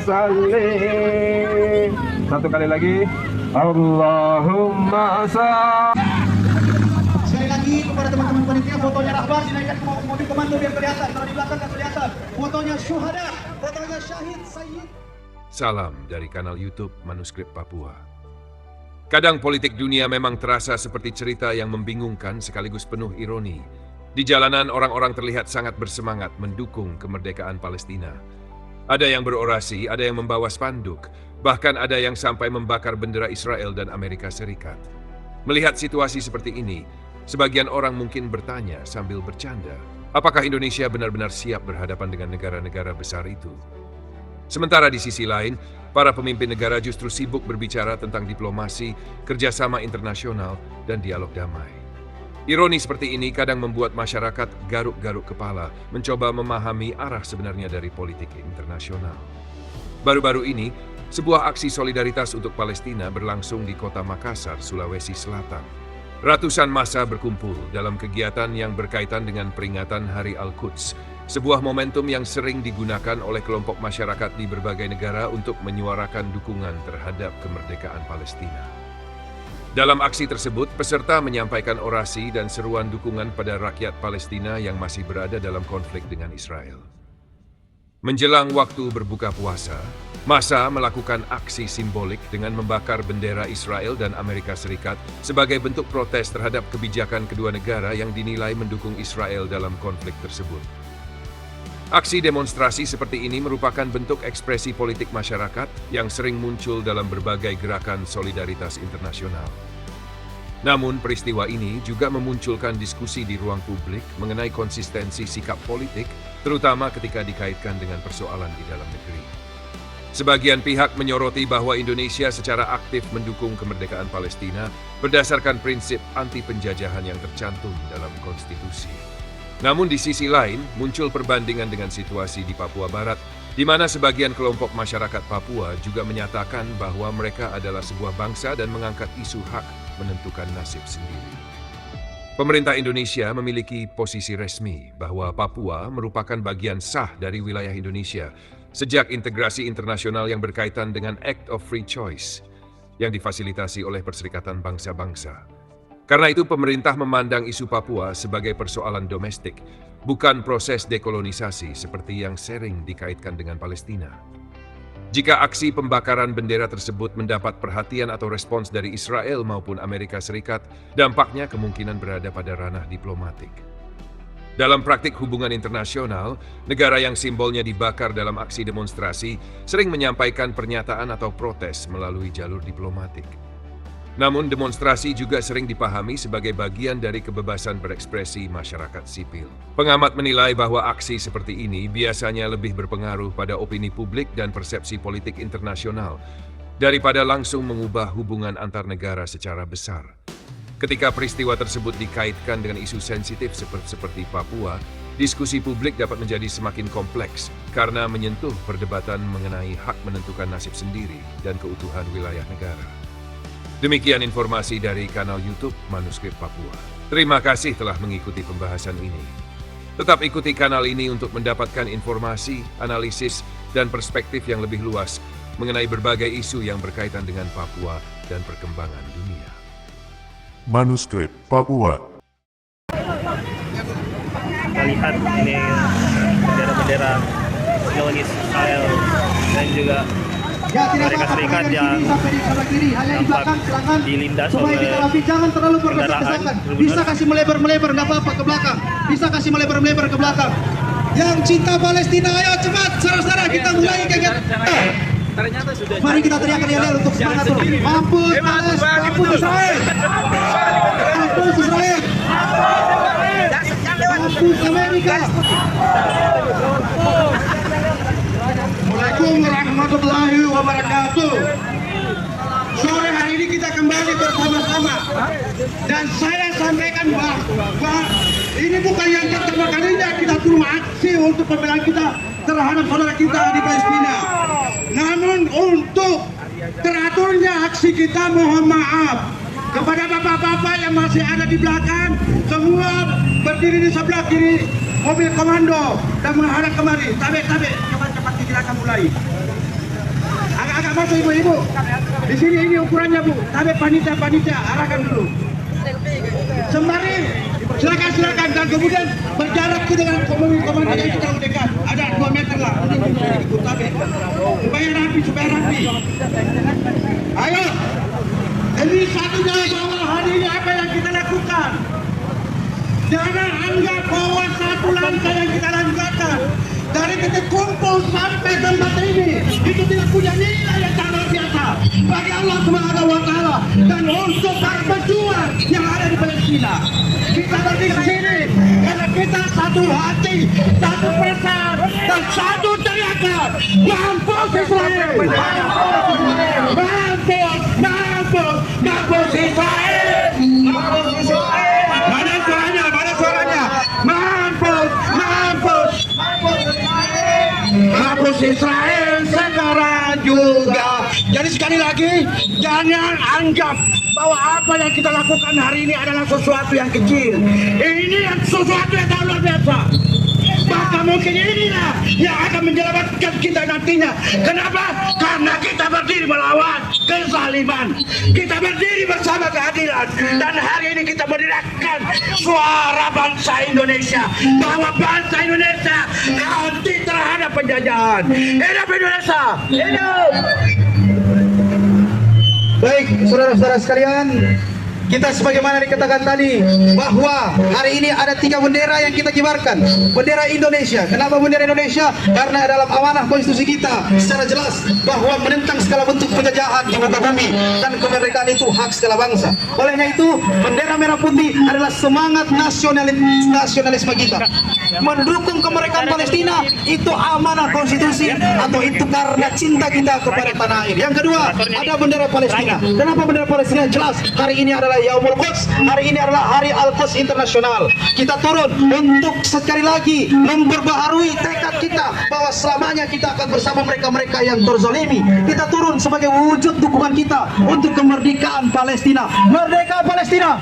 salli. Satu kali lagi. Allahumma salli. Sekali lagi kepada teman-teman panitia, fotonya Rahbar dinaikkan ke mobil komando biar kelihatan. Kalau di belakang nggak kelihatan. Fotonya syuhada, fotonya syahid, sayyid. Salam dari kanal YouTube Manuskrip Papua. Kadang politik dunia memang terasa seperti cerita yang membingungkan sekaligus penuh ironi. Di jalanan orang-orang terlihat sangat bersemangat mendukung kemerdekaan Palestina. Ada yang berorasi, ada yang membawa spanduk, bahkan ada yang sampai membakar bendera Israel dan Amerika Serikat. Melihat situasi seperti ini, sebagian orang mungkin bertanya sambil bercanda, apakah Indonesia benar-benar siap berhadapan dengan negara-negara besar itu? Sementara di sisi lain, para pemimpin negara justru sibuk berbicara tentang diplomasi, kerjasama internasional, dan dialog damai. Ironi seperti ini kadang membuat masyarakat garuk-garuk kepala, mencoba memahami arah sebenarnya dari politik internasional. Baru-baru ini, sebuah aksi solidaritas untuk Palestina berlangsung di kota Makassar, Sulawesi Selatan. Ratusan massa berkumpul dalam kegiatan yang berkaitan dengan peringatan Hari Al-Quds, sebuah momentum yang sering digunakan oleh kelompok masyarakat di berbagai negara untuk menyuarakan dukungan terhadap kemerdekaan Palestina. Dalam aksi tersebut, peserta menyampaikan orasi dan seruan dukungan pada rakyat Palestina yang masih berada dalam konflik dengan Israel. Menjelang waktu berbuka puasa, massa melakukan aksi simbolik dengan membakar bendera Israel dan Amerika Serikat sebagai bentuk protes terhadap kebijakan kedua negara yang dinilai mendukung Israel dalam konflik tersebut. Aksi demonstrasi seperti ini merupakan bentuk ekspresi politik masyarakat yang sering muncul dalam berbagai gerakan solidaritas internasional. Namun, peristiwa ini juga memunculkan diskusi di ruang publik mengenai konsistensi sikap politik, terutama ketika dikaitkan dengan persoalan di dalam negeri. Sebagian pihak menyoroti bahwa Indonesia secara aktif mendukung kemerdekaan Palestina berdasarkan prinsip anti-penjajahan yang tercantum dalam konstitusi. Namun di sisi lain, muncul perbandingan dengan situasi di Papua Barat, di mana sebagian kelompok masyarakat Papua juga menyatakan bahwa mereka adalah sebuah bangsa dan mengangkat isu hak menentukan nasib sendiri. Pemerintah Indonesia memiliki posisi resmi bahwa Papua merupakan bagian sah dari wilayah Indonesia sejak integrasi internasional yang berkaitan dengan Act of Free Choice yang difasilitasi oleh Perserikatan Bangsa-Bangsa. Karena itu pemerintah memandang isu Papua sebagai persoalan domestik, bukan proses dekolonisasi seperti yang sering dikaitkan dengan Palestina. Jika aksi pembakaran bendera tersebut mendapat perhatian atau respons dari Israel maupun Amerika Serikat, dampaknya kemungkinan berada pada ranah diplomatik. Dalam praktik hubungan internasional, negara yang simbolnya dibakar dalam aksi demonstrasi sering menyampaikan pernyataan atau protes melalui jalur diplomatik. Namun demonstrasi juga sering dipahami sebagai bagian dari kebebasan berekspresi masyarakat sipil. Pengamat menilai bahwa aksi seperti ini biasanya lebih berpengaruh pada opini publik dan persepsi politik internasional daripada langsung mengubah hubungan antar negara secara besar. Ketika peristiwa tersebut dikaitkan dengan isu sensitif seperti Papua, diskusi publik dapat menjadi semakin kompleks karena menyentuh perdebatan mengenai hak menentukan nasib sendiri dan keutuhan wilayah negara. Demikian informasi dari kanal YouTube Manuskrip Papua. Terima kasih telah mengikuti pembahasan ini. Tetap ikuti kanal ini untuk mendapatkan informasi, analisis, dan perspektif yang lebih luas mengenai berbagai isu yang berkaitan dengan Papua dan perkembangan dunia. Manuskrip Papua. Kita lihat ini bendera-bendera Zionis Israel dan juga Amerika Serikat yang nampak dilindas oleh kendaraan. Bisa kasih melebar-melebar, nggak apa-apa ke belakang. Bisa kasih melebar-melebar ke belakang. Yang cinta Palestina, ayo cepat, saudara-saudara kita mulai kegiatan. Mari kita teriakan ya untuk semangat dulu. Mampus Palestina, mampus Israel. Mampus Israel. Mampus Amerika. Assalamualaikum warahmatullahi wabarakatuh. Sore hari ini kita kembali bersama-sama dan saya sampaikan bahwa ini bukan yang pertama kalinya kita turun aksi untuk pembelaan kita terhadap saudara kita di Palestina. Namun untuk teraturnya aksi kita mohon maaf kepada bapak-bapak yang masih ada di belakang, semua berdiri di sebelah kiri mobil komando dan menghadap kemari. Tabek, cepat-cepat kita akan mulai. masuk ibu-ibu. Di sini ini ukurannya Bu. Tapi panitia arahkan dulu. Sembari silakan dan kemudian berjarak dengan komandan yang terlalu dekat. Ada 2 meter lah. Tapi supaya rapi. Ayo. Ini satu dari bawah hari ini apa yang kita lakukan. Jangan anggap bahwa satu langkah yang kita lakukan dari titik kumpul sampai tempat ini itu tidak punya nilai yang sangat biasa bagi Allah Subhanahu wa Ta'ala dan untuk para pejuang yang ada di Palestina. Kita berdiri di sini karena kita satu hati, satu pesan dan satu teriakan. Mampus Israel! Mampus Israel! Mana suaranya? Mampus Israel sekarang juga. Jadi sekali lagi, jangan anggap bahwa apa yang kita lakukan hari ini adalah sesuatu yang kecil. Ini sesuatu yang luar biasa. Maka mungkin inilah yang akan menyelamatkan kita nantinya. Kenapa? Karena kita berdiri melawan kezaliman. Kita berdiri bersama keadilan. Dan hari ini kita meneriakkan suara bangsa Indonesia. Bahwa bangsa Indonesia anti terhadap penjajahan. Hidup Indonesia! Hidup! Baik, saudara-saudara sekalian, kita sebagaimana dikatakan tadi bahwa hari ini ada 3 bendera yang kita kibarkan. Bendera Indonesia. Kenapa bendera Indonesia? Karena dalam amanah konstitusi kita secara jelas bahwa menentang segala bentuk penjajahan di muka bumi dan kemerdekaan itu hak segala bangsa. Olehnya itu bendera merah putih adalah semangat nasionalisme kita. Mendukung kemerdekaan Palestina itu amanah konstitusi atau itu karena cinta kita kepada tanah air. Yang kedua ada bendera Palestina. Kenapa bendera Palestina? Jelas hari ini adalah Yaumul Quds, hari ini adalah Hari Al-Quds Internasional. Kita turun untuk sekali lagi memperbaharui tekad kita bahwa selamanya kita akan bersama mereka-mereka yang terzalimi. Kita turun sebagai wujud dukungan kita untuk kemerdekaan Palestina. Merdeka Palestina!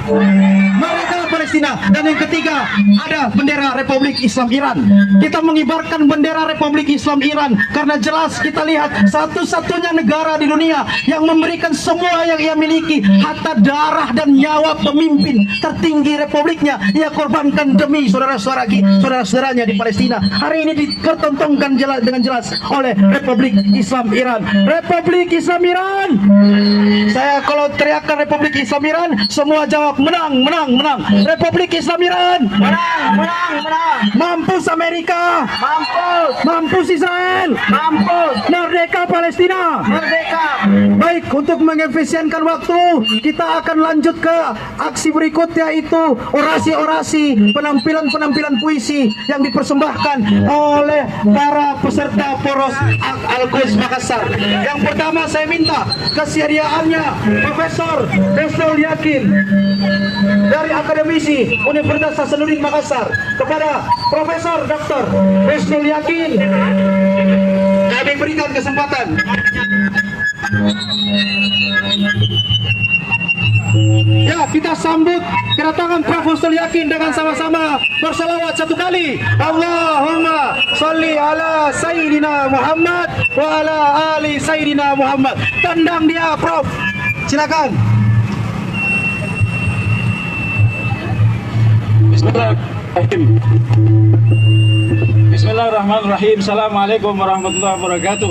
Merdeka Palestina! Dan yang ketiga ada bendera Republik Islam Iran. Kita mengibarkan bendera Republik Islam Iran karena jelas kita lihat satu-satunya negara di dunia yang memberikan semua yang ia miliki, hatta darah dan nyawa pemimpin tertinggi republiknya ia korbankan demi saudara-saudaranya di Palestina. Hari ini dipertontonkan dengan jelas oleh Republik Islam Iran. Republik Islam Iran. Saya kalau teriakan Republik Islam Iran, semua jawab menang, menang, menang. Republik Islam Iran. Menang, menang, menang. Mampus Amerika. Mampus. Mampus Israel. Mampus. Merdeka Palestina. Merdeka. Baik, untuk mengefisienkan waktu, kita akan lanjut ke aksi berikutnya, yaitu orasi-orasi, penampilan-penampilan puisi yang dipersembahkan oleh para peserta Poros Al-Quds Makassar. Yang pertama saya minta kesediaannya Profesor Husnul Yakin dari Akademisi Universitas Hasanuddin Makassar kepada Profesor Dr. Husnul Yakin. Kami berikan kesempatan. Ya, kita sambut kedatangan Prof. Husnul Yakin dengan sama-sama berselawat 1 kali. Allahumma sholli ala Sayyidina Muhammad wa ala ali Sayyidina Muhammad. Tendang dia, Prof. Silakan. Bismillahirrahmanirrahim. Bismillahirrahmanirrahim. Assalamualaikum warahmatullahi wabarakatuh.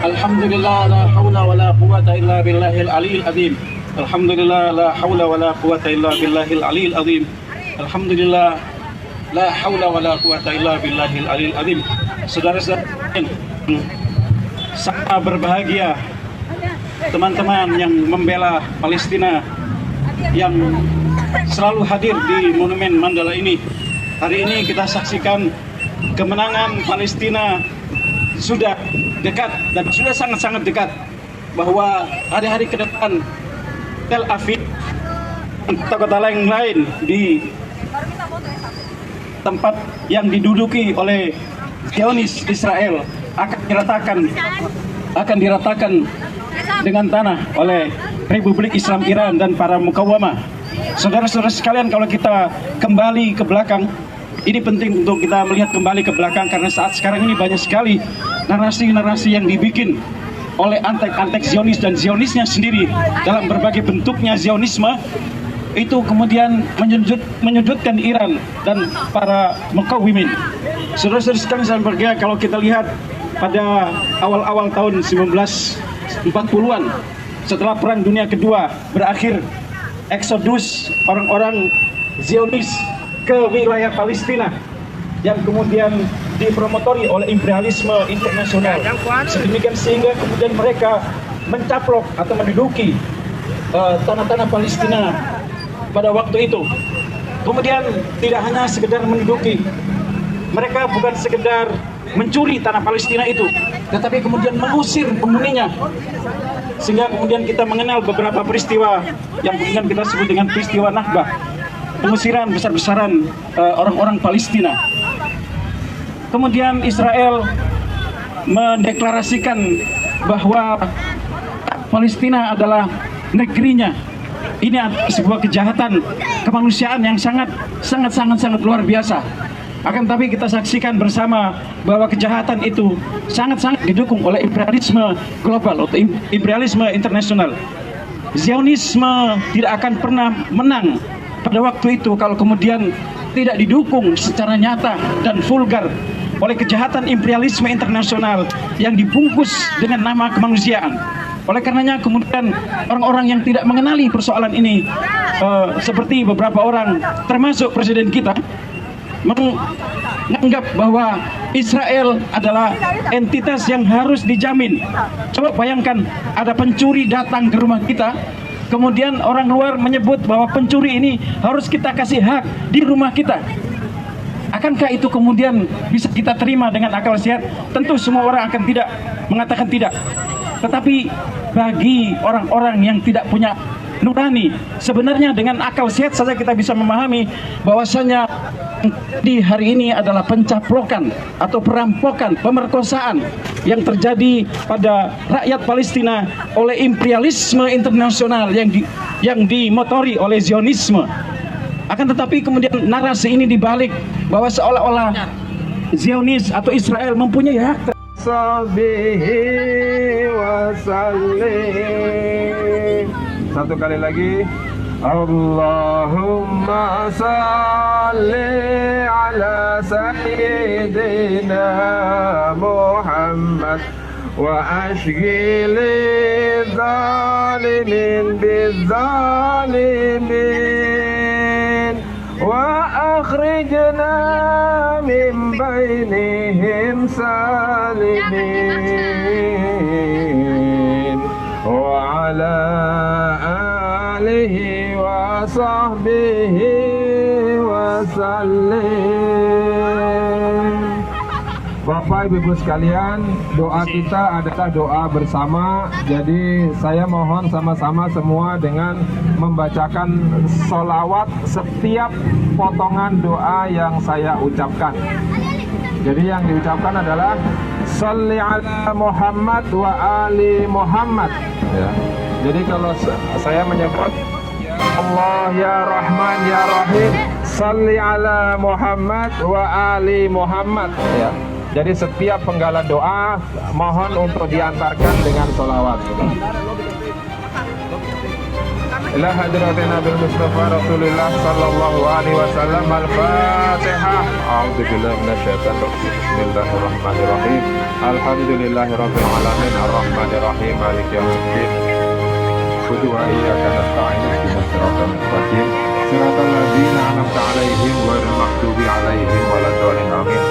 Alhamdulillah la haula wala quwata illa billahil aliyil azim. Alhamdulillah la haula wala quwata illa billahil aliyil azim. Alhamdulillah la haula wala quwata illa billahil aliyil azim. Saudara-saudara, sama berbahagia teman-teman yang membela Palestina yang selalu hadir di Monumen Mandala ini. Hari ini kita saksikan kemenangan Palestina sudah dekat dan sudah sangat-sangat dekat, bahwa hari-hari ke depan Tel Aviv dan kota-kota lain di tempat yang diduduki oleh Zionis Israel akan diratakan dengan tanah oleh Republik Islam Iran dan para mukawamah. Saudara-saudara sekalian, kalau kita kembali ke belakang, ini penting untuk kita melihat kembali ke belakang karena saat sekarang ini banyak sekali narasi-narasi yang dibikin oleh antek-antek Zionis dan Zionisnya sendiri dalam berbagai bentuknya Zionisme, itu kemudian menyudutkan Iran dan para Muqawimin. Saudara-saudara sekalian saya berharga, kalau kita lihat pada awal-awal tahun 1940-an, setelah Perang Dunia Kedua berakhir, eksodus orang-orang Zionis ke wilayah Palestina yang kemudian dipromotori oleh imperialisme internasional, sedemikian sehingga kemudian mereka mencaplok atau menduduki tanah-tanah Palestina pada waktu itu. Kemudian tidak hanya sekedar menduduki, mereka bukan sekedar mencuri tanah Palestina itu, tetapi kemudian mengusir penghuninya, sehingga kemudian kita mengenal beberapa peristiwa yang kemudian kita sebut dengan peristiwa Nakbah, pengusiran besar-besaran orang-orang Palestina. Kemudian Israel mendeklarasikan bahwa Palestina adalah negerinya. Ini sebuah kejahatan kemanusiaan yang sangat luar biasa. Akan tapi kita saksikan bersama bahwa kejahatan itu sangat didukung oleh imperialisme global atau imperialisme internasional. Zionisme tidak akan pernah menang pada waktu itu kalau kemudian tidak didukung secara nyata dan vulgar oleh kejahatan imperialisme internasional yang dibungkus dengan nama kemanusiaan. Oleh karenanya kemudian orang-orang yang tidak mengenali persoalan ini, seperti beberapa orang termasuk presiden kita, menganggap bahwa Israel adalah entitas yang harus dijamin. Coba bayangkan ada pencuri datang ke rumah kita, kemudian orang luar menyebut bahwa pencuri ini harus kita kasih hak di rumah kita. Akankah itu kemudian bisa kita terima dengan akal sehat? Tentu semua orang akan tidak mengatakan tidak. Tetapi bagi orang-orang yang tidak punya nurani, sebenarnya dengan akal sehat saja kita bisa memahami bahwasanya di hari ini adalah pencaplokan atau perampokan, pemerkosaan yang terjadi pada rakyat Palestina oleh imperialisme internasional yang dimotori oleh Zionisme. Akan tetapi kemudian narasi ini dibalik bahwa seolah-olah Zionis atau Israel mempunyai hak. Sahbihi wasallim. Satu kali lagi. Allahumma salli ala sayyidina Muhammad wa ashghil zalimin bizzalimin wa akhrijna min bainihim salimin wa ala alihi wa sahbihi wa sallim. Bapak Ibu sekalian, doa kita adalah doa bersama. Jadi saya mohon sama-sama semua dengan membacakan sholawat setiap potongan doa yang saya ucapkan. Jadi yang diucapkan adalah Sholli ala Muhammad wa ali Muhammad, ya. Jadi kalau saya menyebut Ya Allah ya Rahman ya Rahim, Sholli ala Muhammad wa ali Muhammad, ya. Jadi setiap penggalan doa mohon untuk diantarkan dengan sholawat. Ila hadratina bil Mustafa Rasulullah sallallahu alaihi wasallam. Al-Fatihah. A'udzu billahi minasyaitonir rajim. Bismillahirrahmanirrahim. Alhamdulillahirabbil alamin arrahmanir rahim maliki yaumiddin. Qul wa iyyaka nasta'in ihdinas siratal mustaqim. Siratal ladzina an'amta 'alaihim ghairil maghdubi 'alaihim waladdallin. Amin.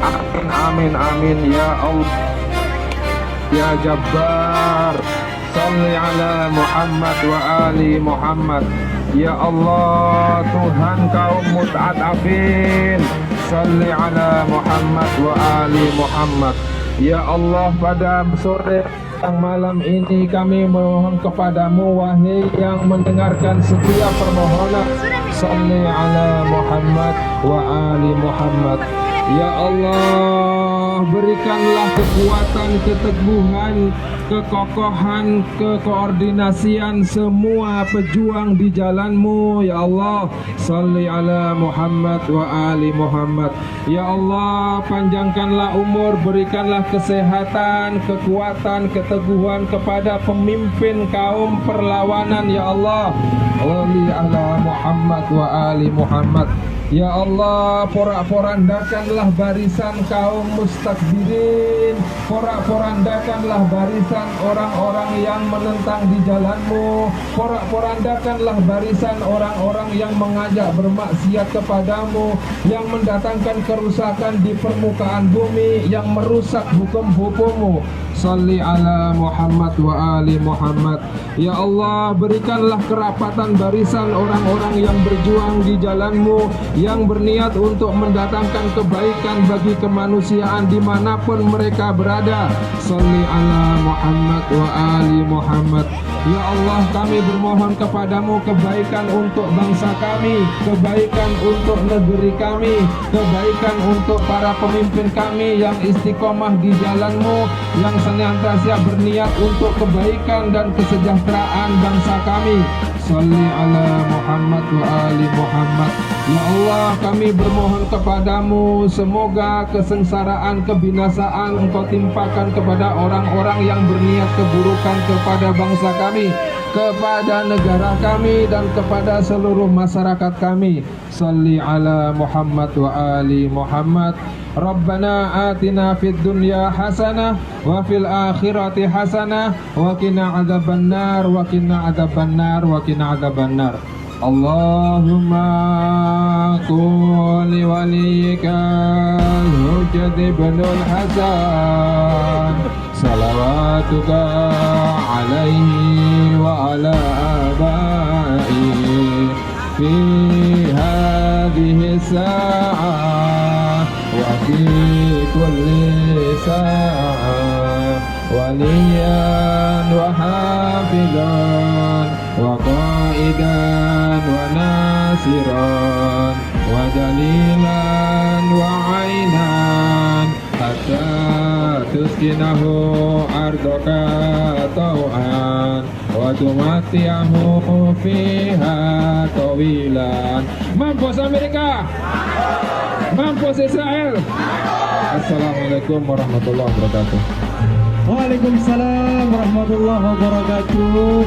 Amin amin amin ya Allah ya Jabbar. Sholli ala Muhammad wa ali Muhammad. Ya Allah Tuhan kaum muta'affin, Sholli ala Muhammad wa ali Muhammad. Ya Allah, pada sore yang malam ini kami mohon kepadamu, wahai yang mendengarkan setiap permohonan, Sholli ala Muhammad wa ali Muhammad. Ya Allah, berikanlah kekuatan, keteguhan kekokohan, kekoordinasian semua pejuang di jalan-Mu ya Allah. Salli ala Muhammad wa ali Muhammad. Ya Allah, panjangkanlah umur, berikanlah kesehatan, kekuatan, keteguhan kepada pemimpin kaum perlawanan ya Allah. Salli ala Muhammad wa ali Muhammad. Ya Allah, porak-porandakanlah barisan kaum mustakbirin, porak-porandakanlah barisan orang-orang yang menentang di jalan-Mu, porak-porandakanlah barisan orang-orang yang mengajak bermaksiat kepadamu, yang mendatangkan kerusakan di permukaan bumi, yang merusak hukum-hukum-Mu. Salli ala Muhammad wa ali Muhammad. Ya Allah, berikanlah kerapatan barisan orang-orang yang berjuang di jalan-Mu, yang berniat untuk mendatangkan kebaikan bagi kemanusiaan dimanapun mereka berada. Salli ala Muhammad wa ali Muhammad. Ya Allah, kami bermohon kepadamu kebaikan untuk bangsa kami, kebaikan untuk negeri kami, kebaikan untuk para pemimpin kami yang istiqomah di jalan-Mu, yang senantiasa berniat untuk kebaikan dan kesejahteraan bangsa kami. Salli ala Muhammad wa ali Muhammad. Ya Allah, kami bermohon kepadamu, semoga kesengsaraan, kebinasaan Engkau timpakan kepada orang-orang yang berniat keburukan kepada bangsa kami, kepada negara kami, dan kepada seluruh masyarakat kami. Salli ala Muhammad wa ali Muhammad. Rabbana atina fid dunya hasanah wa fil akhirati hasanah wa qina adzabannar wa qina adzabannar wa qina adzabannar. Allahumma qul waliyika al-hujjat ibnul Hasan salawatuka alaihi wa ala abaihi fi hadhihi sa'ah wa fi kulli sa'ah waliyan wa hafidhan wa qaidan wa nasiran wa dalilan wa ainan hatta tuskinahu ardaka tau'an wa tumati'ahu fiha tawilan. Mampus Amerika, mampus Israel. Assalamualaikum warahmatullahi wabarakatuh. Waalaikumsalam warahmatullahi wabarakatuh.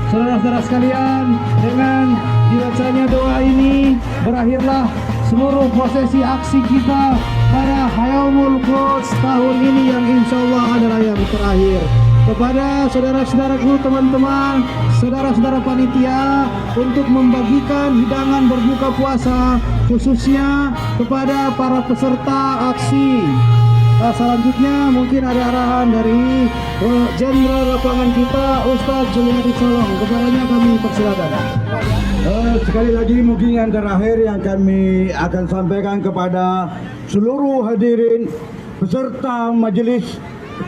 Saudara-saudara sekalian, dengan dibacanya doa ini berakhirlah seluruh prosesi aksi kita pada Yaumul Quds tahun ini yang insya Allah adalah yang terakhir. Kepada saudara-saudaraku, teman-teman, saudara-saudara panitia, untuk membagikan hidangan berbuka puasa khususnya kepada para peserta aksi. Selanjutnya mungkin ada arahan dari Jenderal Lapangan kita, Ustadz Juliadi Solong. Kepadanya kami persilakan. Sekali lagi mungkin yang terakhir yang kami akan sampaikan kepada seluruh hadirin peserta majelis,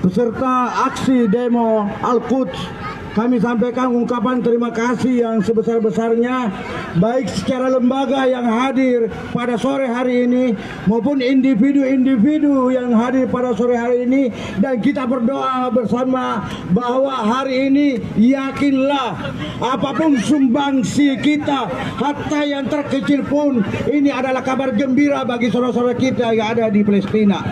peserta aksi demo Al-Quds, kami sampaikan ungkapan terima kasih yang sebesar-besarnya, baik secara lembaga yang hadir pada sore hari ini maupun individu-individu yang hadir pada sore hari ini. Dan kita berdoa bersama bahwa hari ini yakinlah apapun sumbangsi kita, hatta yang terkecil pun, ini adalah kabar gembira bagi saudara-saudara kita yang ada di Palestina.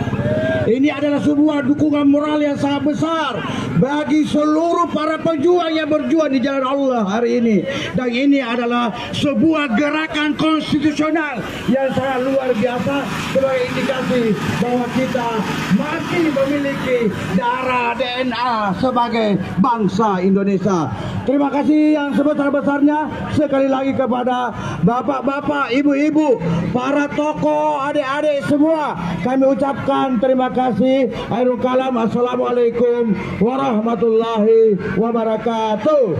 Ini adalah sebuah dukungan moral yang sangat besar bagi seluruh para pejuang yang berjuang di jalan Allah hari ini. Dan ini adalah sebuah gerakan konstitusional yang sangat luar biasa sebagai indikasi bahwa kita masih memiliki darah DNA sebagai bangsa Indonesia. Terima kasih yang sebesar-besarnya sekali lagi kepada bapak-bapak, ibu-ibu, para tokoh, adik-adik semua. Kami ucapkan terima kasih. Akhirul kalam, assalamualaikum warahmatullahi wabarakatuh.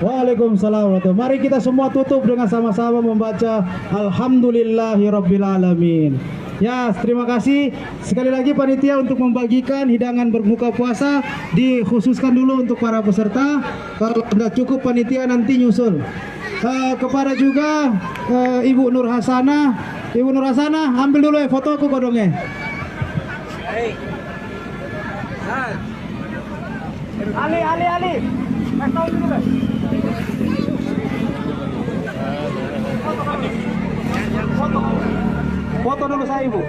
Waalaikumsalam warahmatullahi wabarakatuh. Mari kita semua tutup dengan sama-sama membaca Alhamdulillahirabbil alamin. Ya, terima kasih sekali lagi panitia untuk membagikan hidangan berbuka puasa. Dikhususkan dulu untuk para peserta. Kalau tidak cukup panitia nanti nyusul. Kepada juga Ibu Nur Hasanah. Ibu Nur Hasanah, ambil dulu ya fotoku kodongnya. Ali. Foto dulu saya, Ibu.